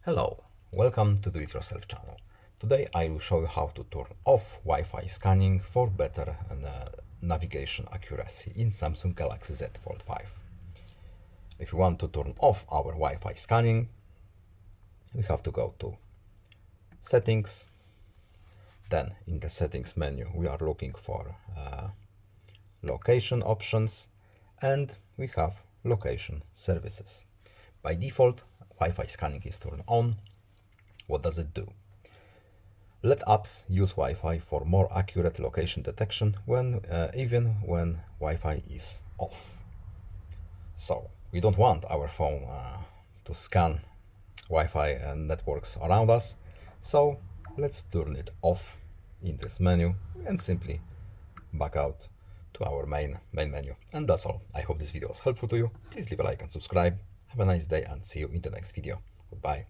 Hello, welcome to Do It Yourself channel. Today I will show you how to turn off Wi-Fi scanning for better navigation accuracy in Samsung Galaxy Z Fold5. If you want to turn off our Wi-Fi scanning, we have to go to Settings. Then in the Settings menu we are looking for Location options, and we have Location services. By default, Wi-Fi scanning is turned on. What does it do? Let apps use Wi-Fi for more accurate location detection even when Wi-Fi is off. So we don't want our phone to scan Wi-Fi networks around us. So let's turn it off in this menu and simply back out to our main menu. And that's all. I hope this video was helpful to you. Please leave a like and subscribe. Have a nice day and see you in the next video. Goodbye.